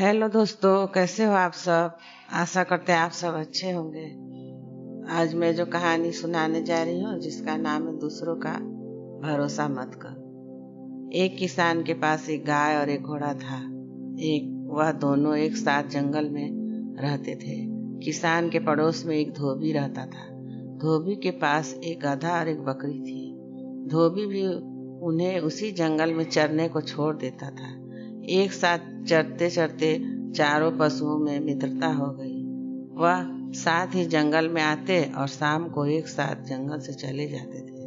Hello दोस्तों, कैसे हो आप सब। आशा करते हैं आप सब अच्छे होंगे। आज मैं जो कहानी सुनाने जा रही हूँ जिसका नाम है दूसरों का भरोसा मत कर। एक किसान के पास एक गाय और एक घोड़ा था। वह दोनों एक साथ जंगल में रहते थे। किसान के पड़ोस में एक धोबी रहता था। धोबी के पास एक गधा और एक बकरी थी। धोबी भी उन्हें उसी जंगल में चरने को छोड़ देता था। एक साथ चरते चरते चारों पशुओं में मित्रता हो गई। वह साथ ही जंगल में आते और शाम को एक साथ जंगल से चले जाते थे।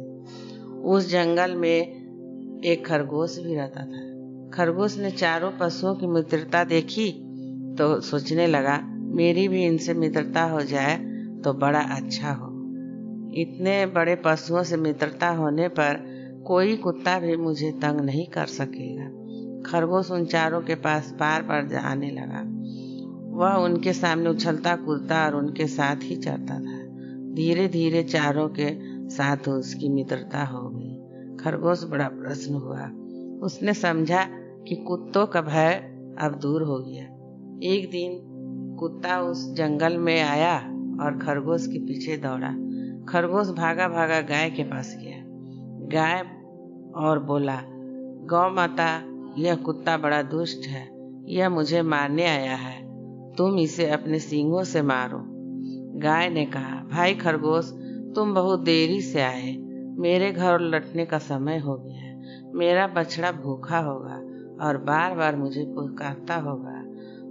उस जंगल में एक खरगोश भी रहता था। खरगोश ने चारों पशुओं की मित्रता देखी तो सोचने लगा, मेरी भी इनसे मित्रता हो जाए तो बड़ा अच्छा हो। इतने बड़े पशुओं से मित्रता होने पर कोई कुत्ता भी मुझे तंग नहीं कर सकेगा। खरगोश उन चारों के पास बार बार आने लगा। वह उनके सामने उछलता कूदता और उनके साथ ही चलता था। धीरे धीरे चारों के साथ उसकी मित्रता हो गई। खरगोश बड़ा प्रसन्न हुआ। उसने समझा कि कुत्तों का भय अब दूर हो गया। एक दिन कुत्ता उस जंगल में आया और खरगोश के पीछे दौड़ा। खरगोश भागा भागा गाय के पास गया। गाय और बोला, गौ माता, यह कुत्ता बड़ा दुष्ट है। यह मुझे मारने आया है। तुम इसे अपने सींगों से मारो। गाय ने कहा, भाई खरगोश, तुम बहुत देरी से आए। मेरे घर लौटने का समय हो गया है। मेरा बछड़ा भूखा होगा और बार बार मुझे पुकारता होगा।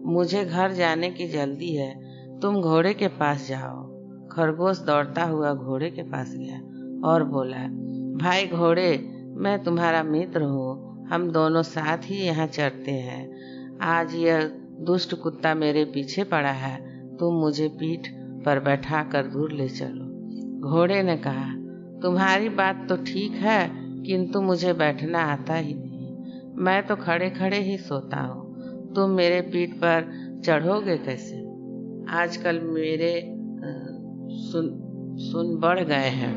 मुझे घर जाने की जल्दी है। तुम घोड़े के पास जाओ। खरगोश दौड़ता हुआ घोड़े के पास गया और बोला, भाई घोड़े, मैं तुम्हारा मित्र हूँ। हम दोनों साथ ही यहाँ चरते हैं। आज यह दुष्ट कुत्ता मेरे पीछे पड़ा है। तुम मुझे पीठ पर बैठा कर दूर ले चलो। घोड़े ने कहा, तुम्हारी बात तो ठीक है, किंतु मुझे बैठना आता ही नहीं। मैं तो खड़े खड़े ही सोता हूँ। तुम मेरे पीठ पर चढ़ोगे कैसे? आजकल मेरे सुन बढ़ गए हैं।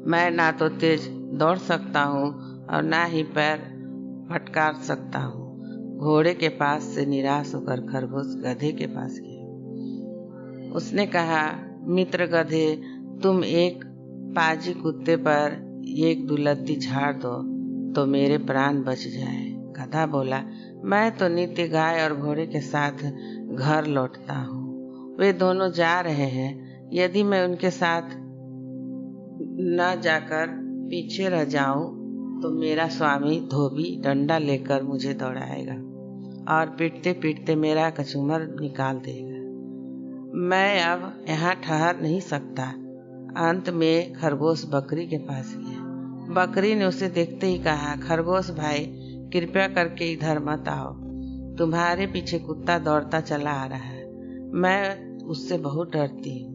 मैं ना तो तेज दौड़ सकता हूँ और ना ही पैर फटकार सकता हूँ। घोड़े के पास से निराश होकर खरगोश गधे के पास गया। उसने कहा, मित्र गधे, तुम एक पाजी कुत्ते पर एक दुलत्ती झाड़ दो तो मेरे प्राण बच जाए। गधा बोला, मैं तो नित्य गाय और घोड़े के साथ घर लौटता हूँ। वे दोनों जा रहे हैं। यदि मैं उनके साथ न जाकर पीछे रह जाऊं तो मेरा स्वामी धोबी डंडा लेकर मुझे दौड़ाएगा और पीटते पीटते मेरा कचूमर निकाल देगा। मैं अब यहाँ ठहर नहीं सकता। अंत में खरगोश बकरी के पास गया। बकरी ने उसे देखते ही कहा, खरगोश भाई, कृपया करके इधर मत आओ। तुम्हारे पीछे कुत्ता दौड़ता चला आ रहा है। मैं उससे बहुत डरती हूँ।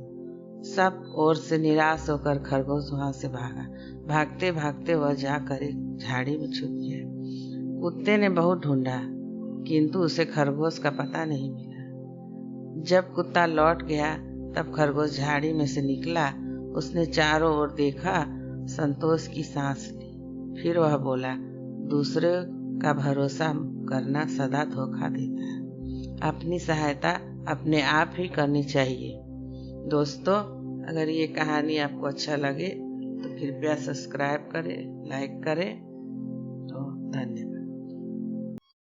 सब ओर से निराश होकर खरगोश वहां से भागा। भागते भागते वह जाकर एक झाड़ी में छुप गया। कुत्ते ने बहुत ढूंढा किंतु उसे खरगोश का पता नहीं मिला। जब कुत्ता लौट गया तब खरगोश झाड़ी में से निकला। उसने चारों ओर देखा, संतोष की सांस ली। फिर वह बोला, दूसरे का भरोसा करना सदा धोखा देता है। अपनी सहायता अपने आप ही करनी चाहिए। दोस्तों, अगर ये कहानी आपको अच्छा लगे तो कृपया सब्सक्राइब करें, लाइक करें। तो धन्यवाद।